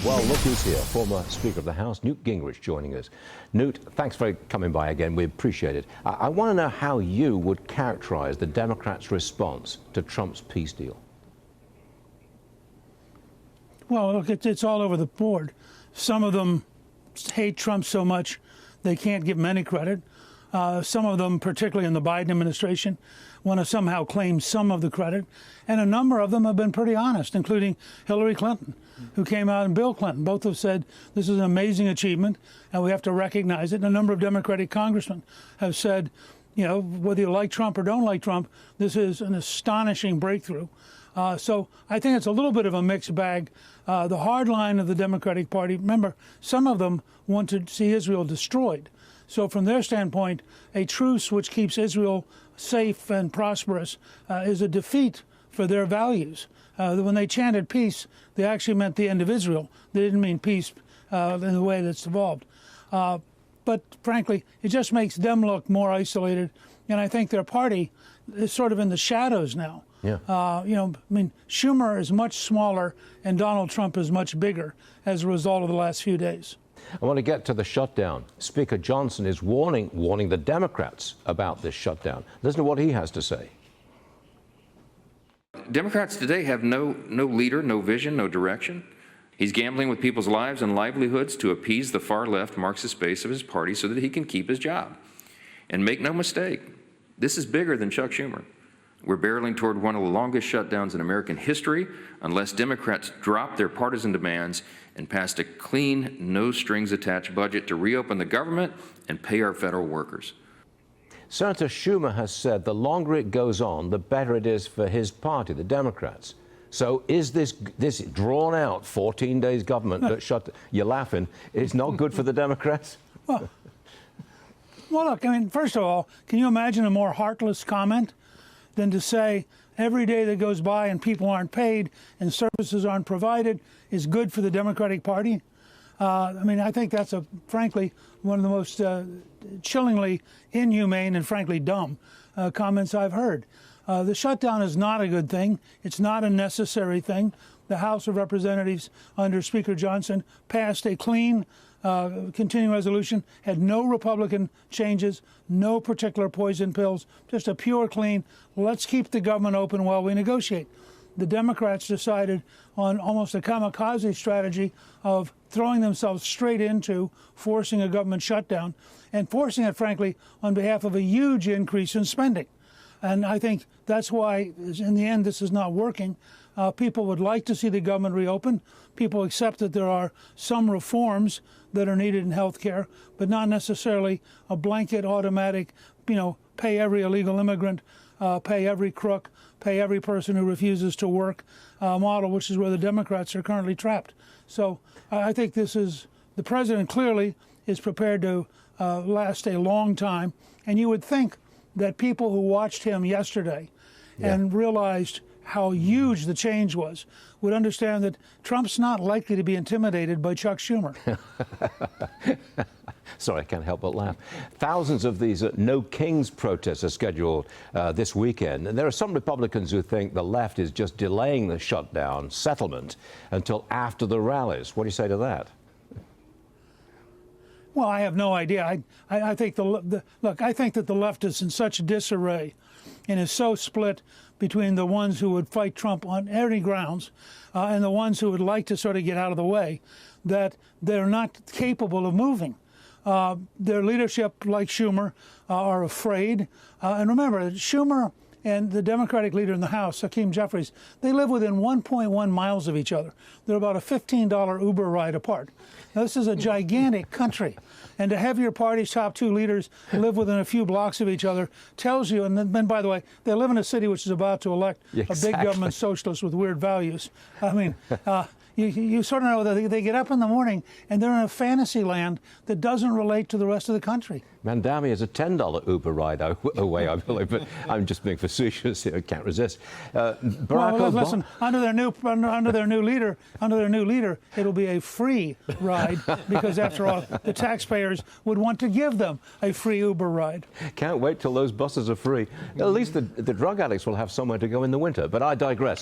Well, look who's here. Former Speaker of the House, Newt Gingrich, joining us. Newt, thanks for coming by again. We appreciate it. I want to know how you would characterize the Democrats' response to Trump's peace deal. Well, look, it's all over the board. Some of them hate Trump so much they can't give him any credit. Some of them, particularly in the Biden administration, want to somehow claim some of the credit. And a number of them have been pretty honest, including Hillary Clinton, who came out, and Bill Clinton. Both have said this is an amazing achievement, and we have to recognize it. And a number of Democratic congressmen have said, you know, whether you like Trump or don't like Trump, this is an astonishing breakthrough. So I think it's a little bit of a mixed bag. The hard line of the Democratic Party, remember, some of them want to see Israel destroyed. So from their standpoint, a truce which keeps Israel safe and prosperous is a defeat for their values. When they chanted peace, they actually meant the end of Israel. They didn't mean peace in the way that's evolved. But frankly, it just makes them look more isolated. And I think their party is sort of in the shadows now. Yeah. You know, I mean, Schumer is much smaller and Donald Trump is much bigger as a result of the last few days. I want to get to the shutdown. Speaker Johnson is warning the Democrats about this shutdown. Listen to what he has to say. Democrats today have no leader, no vision, no direction. He's gambling with people's lives and livelihoods to appease the far-left Marxist base of his party so that he can keep his job. And make no mistake, this is bigger than Chuck Schumer. We're barreling toward one of the longest shutdowns in American history unless Democrats drop their partisan demands and pass a clean, no-strings-attached budget to reopen the government and pay our federal workers. Senator Schumer has said the longer it goes on, the better it is for his party, the Democrats. So is this drawn-out 14 days government that shut... You're laughing. It's not good for the Democrats? Well, look, I mean, first of all, can you imagine a more heartless comment than to say every day that goes by and people aren't paid and services aren't provided is good for the Democratic Party? I mean, I think that's, frankly, one of the most chillingly inhumane and, frankly, dumb comments I've heard. The shutdown is not a good thing. It's not a necessary thing. The House of Representatives, under Speaker Johnson, passed a clean continuing resolution, had no Republican changes, no particular poison pills, just a pure clean, let's keep the government open while we negotiate. The Democrats decided on almost a kamikaze strategy of throwing themselves straight into forcing a government shutdown and forcing it, frankly, on behalf of a huge increase in spending. And I think that's why, in the end, this is not working. People would like to see the government reopen. People accept that there are some reforms that are needed in health care, but not necessarily a blanket automatic, you know, pay every illegal immigrant, pay every crook, pay every person who refuses to work model, which is where the Democrats are currently trapped. So I think this is, the president clearly is prepared to last a long time. And you would think that people who watched him yesterday and realized how huge the change was would understand that Trump's not likely to be intimidated by Chuck Schumer. Sorry, I can't help but laugh. Thousands of these No Kings protests are scheduled this weekend. And there are some Republicans who think the left is just delaying the shutdown settlement until after the rallies. What do you say to that? Well, I have no idea. I think look, I think that the left is in such disarray and is so split between the ones who would fight Trump on any grounds and the ones who would like to sort of get out of the way, that they're not capable of moving. Their leadership, like Schumer, are afraid. And remember, Schumer and the Democratic leader in the House, Hakeem Jeffries, they live within 1.1 miles of each other. They're about a $15 Uber ride apart. Now, this is a gigantic country. And to have your party's top two leaders live within a few blocks of each other tells you, and then, by the way, they live in a city which is about to elect a big government socialist with weird values. I mean, you sort of know that they get up in the morning and they're in a fantasy land that doesn't relate to the rest of the country. Mandami is a $10 Uber ride away, I believe, but I'm just being facetious here. I can't resist. Listen, under their new leader, it'll be a free ride because, after all, the taxpayers would want to give them a free Uber ride. Can't wait till those buses are free. At least the drug addicts will have somewhere to go in the winter. But I digress.